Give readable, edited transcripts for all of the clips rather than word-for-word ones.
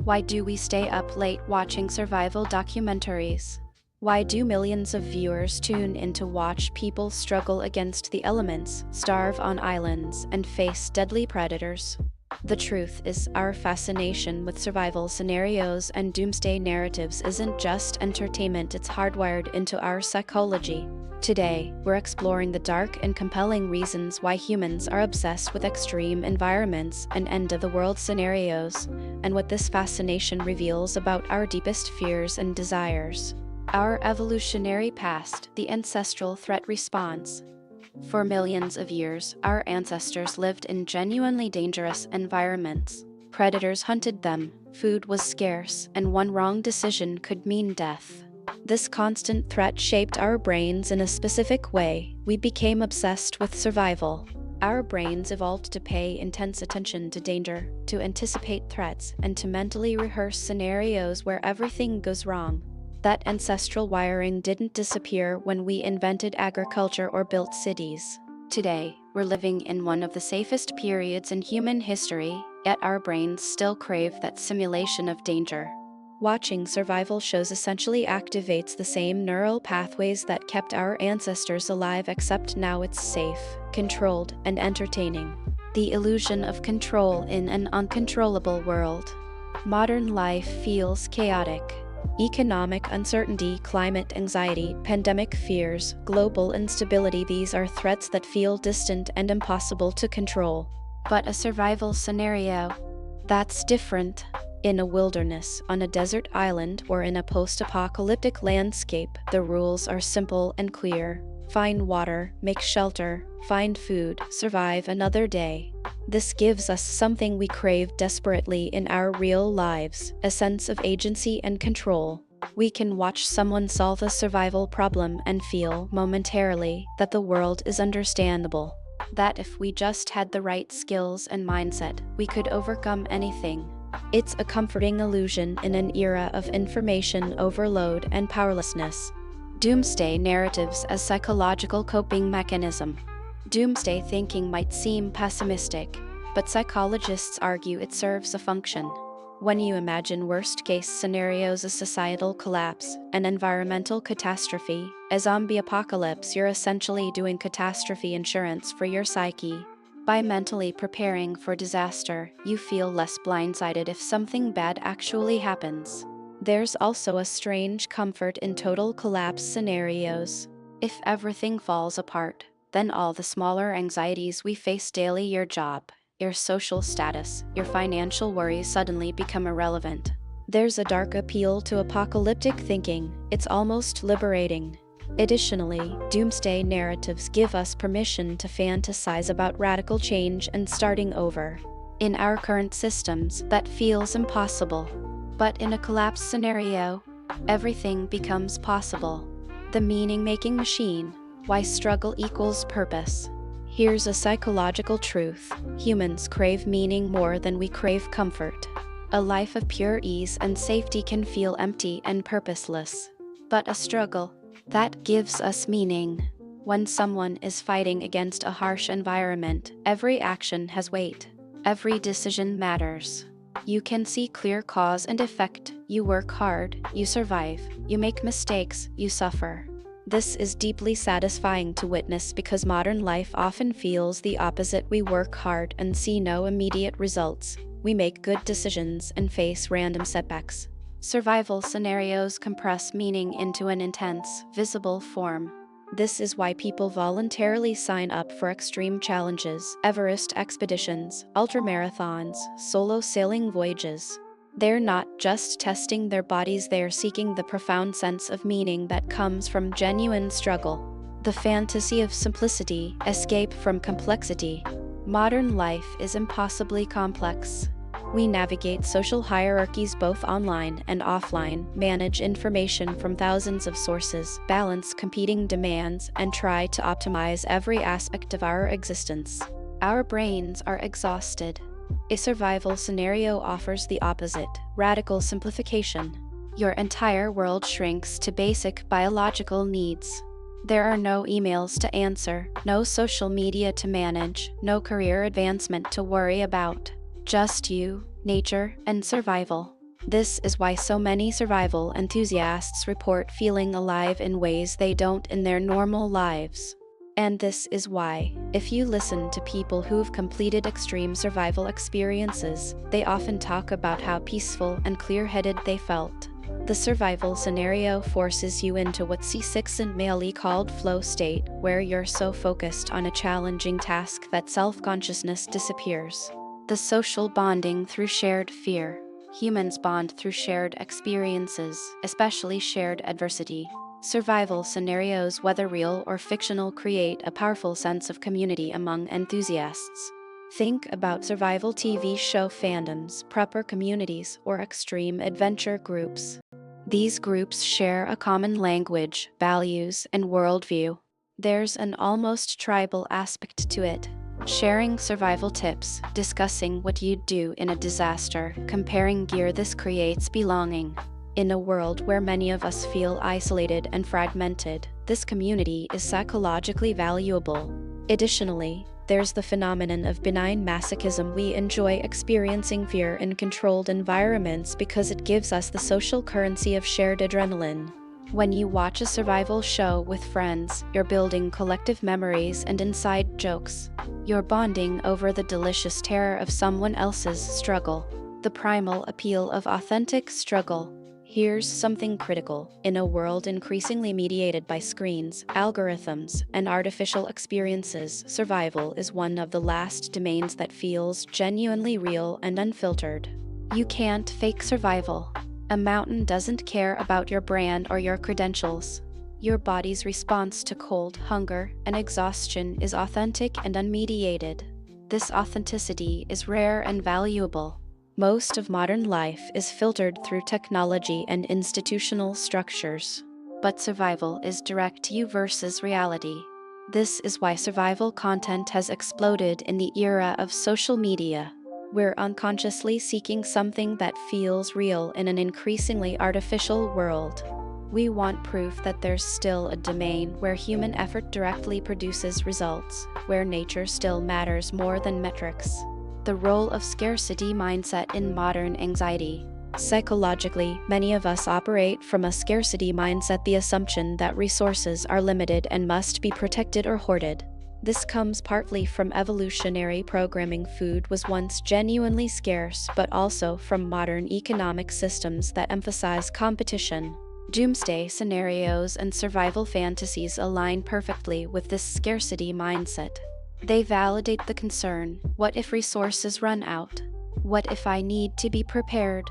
Why do we stay up late watching survival documentaries? Why do millions of viewers tune in to watch people struggle against the elements, starve on islands, and face deadly predators? The truth is, our fascination with survival scenarios and doomsday narratives isn't just entertainment, it's hardwired into our psychology. Today, we're exploring the dark and compelling reasons why humans are obsessed with extreme environments and end-of-the-world scenarios, and what this fascination reveals about our deepest fears and desires. Our evolutionary past, the ancestral threat response. For millions of years, our ancestors lived in genuinely dangerous environments. Predators hunted them, food was scarce, and one wrong decision could mean death. This constant threat shaped our brains in a specific way. We became obsessed with survival. Our brains evolved to pay intense attention to danger, to anticipate threats, and to mentally rehearse scenarios where everything goes wrong. That ancestral wiring didn't disappear when we invented agriculture or built cities. Today, we're living in one of the safest periods in human history, yet our brains still crave that simulation of danger. Watching survival shows essentially activates the same neural pathways that kept our ancestors alive, except now it's safe, controlled, and entertaining. The illusion of control in an uncontrollable world. Modern life feels chaotic. Economic uncertainty, climate anxiety, pandemic fears, global instability, these are threats that feel distant and impossible to control. But a survival scenario, that's different. In a wilderness, on a desert island, or in a post-apocalyptic landscape, the rules are simple and clear. Find water, make shelter, find food, survive another day. This gives us something we crave desperately in our real lives, a sense of agency and control. We can watch someone solve a survival problem and feel, momentarily, that the world is understandable. That if we just had the right skills and mindset, we could overcome anything. It's a comforting illusion in an era of information overload and powerlessness. Doomsday narratives as psychological coping mechanism. Doomsday thinking might seem pessimistic, but psychologists argue it serves a function. When you imagine worst-case scenarios, a societal collapse, an environmental catastrophe, a zombie apocalypse, you're essentially doing catastrophe insurance for your psyche. By mentally preparing for disaster, you feel less blindsided if something bad actually happens. There's also a strange comfort in total collapse scenarios. If everything falls apart, then all the smaller anxieties we face daily, your job, your social status, your financial worries, suddenly become irrelevant. There's a dark appeal to apocalyptic thinking. It's almost liberating. Additionally, doomsday narratives give us permission to fantasize about radical change and starting over. In our current systems, that feels impossible. But in a collapse scenario, everything becomes possible. The meaning-making machine. Why struggle equals purpose. Here's a psychological truth. Humans crave meaning more than we crave comfort. A life of pure ease and safety can feel empty and purposeless. But a struggle, that gives us meaning. When someone is fighting against a harsh environment, every action has weight. Every decision matters. You can see clear cause and effect. You work hard, you survive. You make mistakes, you suffer. This is deeply satisfying to witness because modern life often feels the opposite. We work hard and see no immediate results. We make good decisions and face random setbacks. Survival scenarios compress meaning into an intense, visible form. This is why people voluntarily sign up for extreme challenges, Everest expeditions, ultramarathons, solo sailing voyages. They're not just testing their bodies, they're seeking the profound sense of meaning that comes from genuine struggle. The fantasy of simplicity, escape from complexity. Modern life is impossibly complex. We navigate social hierarchies both online and offline, manage information from thousands of sources, balance competing demands, and try to optimize every aspect of our existence. Our brains are exhausted. A survival scenario offers the opposite, radical simplification. Your entire world shrinks to basic biological needs. There are no emails to answer, no social media to manage, no career advancement to worry about. Just you, nature, and survival. This is why so many survival enthusiasts report feeling alive in ways they don't in their normal lives. And this is why, if you listen to people who've completed extreme survival experiences, they often talk about how peaceful and clear-headed they felt. The survival scenario forces you into what C6 called flow state, where you're so focused on a challenging task that self-consciousness disappears. The social bonding through shared fear. Humans bond through shared experiences, especially shared adversity. Survival scenarios, whether real or fictional, create a powerful sense of community among enthusiasts. Think about survival TV show fandoms, prepper communities, or extreme adventure groups. These groups share a common language, values, and worldview. There's an almost tribal aspect to it. Sharing survival tips, discussing what you'd do in a disaster, comparing gear. This creates belonging. In a world where many of us feel isolated and fragmented, this community is psychologically valuable. Additionally, there's the phenomenon of benign masochism. We enjoy experiencing fear in controlled environments because it gives us the social currency of shared adrenaline. When you watch a survival show with friends, you're building collective memories and inside jokes. You're bonding over the delicious terror of someone else's struggle. The primal appeal of authentic struggle. Here's something critical. In a world increasingly mediated by screens, algorithms, and artificial experiences, survival is one of the last domains that feels genuinely real and unfiltered. You can't fake survival. A mountain doesn't care about your brand or your credentials. Your body's response to cold, hunger, and exhaustion is authentic and unmediated. This authenticity is rare and valuable. Most of modern life is filtered through technology and institutional structures. But survival is direct you versus reality. This is why survival content has exploded in the era of social media. We're unconsciously seeking something that feels real in an increasingly artificial world. We want proof that there's still a domain where human effort directly produces results, where nature still matters more than metrics. The role of scarcity mindset in modern anxiety. Psychologically, many of us operate from a scarcity mindset, the assumption that resources are limited and must be protected or hoarded. This comes partly from evolutionary programming. Food was once genuinely scarce, but also from modern economic systems that emphasize competition. Doomsday scenarios and survival fantasies align perfectly with this scarcity mindset. They validate the concern: what if resources run out? What if I need to be prepared?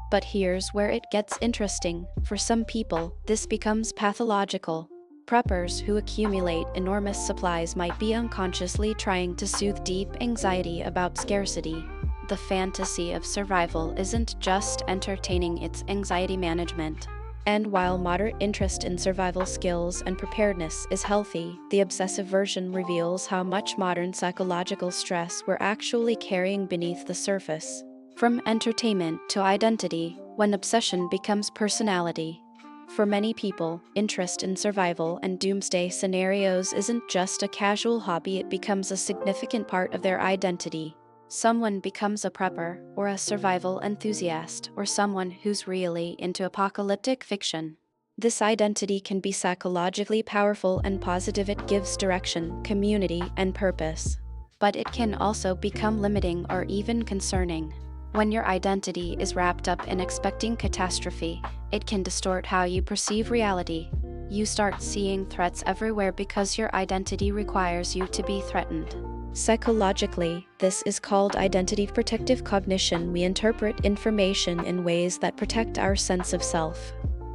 But here's where it gets interesting. For some people, this becomes pathological. Preppers who accumulate enormous supplies might be unconsciously trying to soothe deep anxiety about scarcity. The fantasy of survival isn't just entertaining, it's anxiety management. And while moderate interest in survival skills and preparedness is healthy, the obsessive version reveals how much modern psychological stress we're actually carrying beneath the surface. From entertainment to identity, when obsession becomes personality. For many people, interest in survival and doomsday scenarios isn't just a casual hobby, it becomes a significant part of their identity. Someone becomes a prepper, or a survival enthusiast, or someone who's really into apocalyptic fiction. This identity can be psychologically powerful and positive. It gives direction, community, and purpose. But it can also become limiting or even concerning. When your identity is wrapped up in expecting catastrophe, it can distort how you perceive reality. You start seeing threats everywhere because your identity requires you to be threatened. Psychologically, this is called identity protective cognition. We interpret information in ways that protect our sense of self.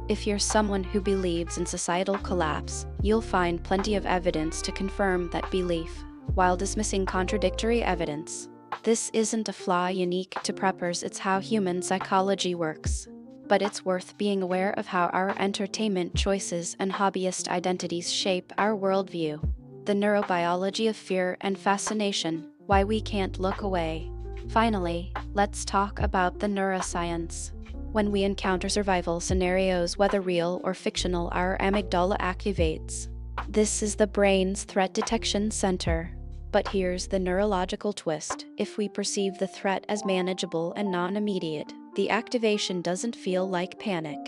If you're someone who believes in societal collapse, you'll find plenty of evidence to confirm that belief, while dismissing contradictory evidence. This isn't a flaw unique to preppers, it's how human psychology works. But it's worth being aware of how our entertainment choices and hobbyist identities shape our worldview. The neurobiology of fear and fascination, why we can't look away. Finally, let's talk about the neuroscience. When we encounter survival scenarios, whether real or fictional, our amygdala activates. This is the brain's threat detection center. But here's the neurological twist. If we perceive the threat as manageable and non-immediate, the activation doesn't feel like panic.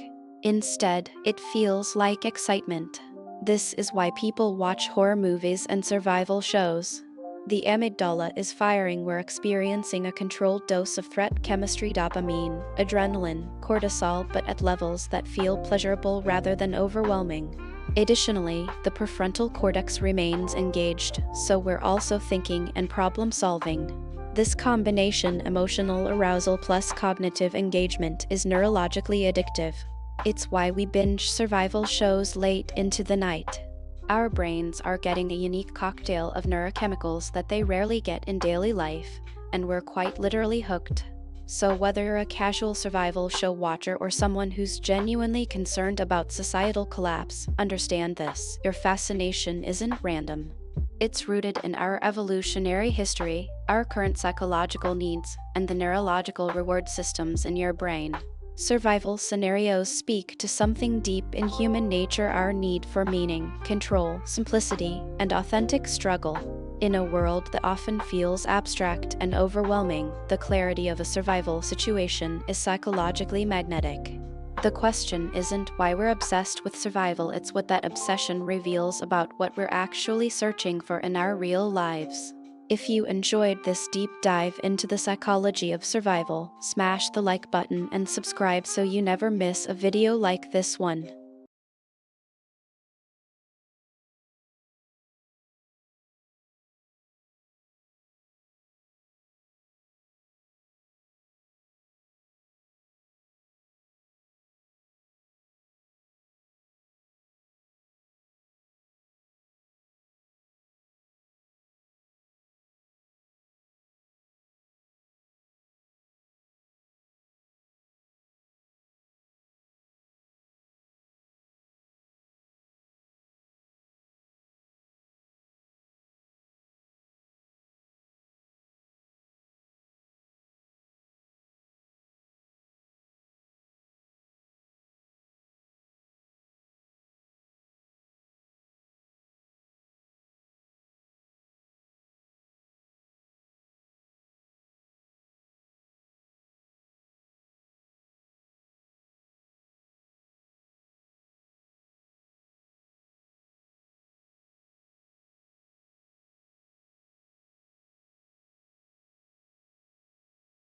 Instead, it feels like excitement. This is why people watch horror movies and survival shows. The amygdala is firing, we're experiencing a controlled dose of threat chemistry, dopamine, adrenaline, cortisol, but at levels that feel pleasurable rather than overwhelming. Additionally, the prefrontal cortex remains engaged, so we're also thinking and problem solving. This combination, emotional arousal plus cognitive engagement, is neurologically addictive. It's why we binge survival shows late into the night. Our brains are getting a unique cocktail of neurochemicals that they rarely get in daily life, and we're quite literally hooked. So whether you're a casual survival show watcher or someone who's genuinely concerned about societal collapse, understand this: your fascination isn't random. It's rooted in our evolutionary history, our current psychological needs, and the neurological reward systems in your brain. Survival scenarios speak to something deep in human nature: our need for meaning, control, simplicity, and authentic struggle. In a world that often feels abstract and overwhelming, the clarity of a survival situation is psychologically magnetic. The question isn't why we're obsessed with survival, it's what that obsession reveals about what we're actually searching for in our real lives. If you enjoyed this deep dive into the psychology of survival, smash the like button and subscribe so you never miss a video like this one.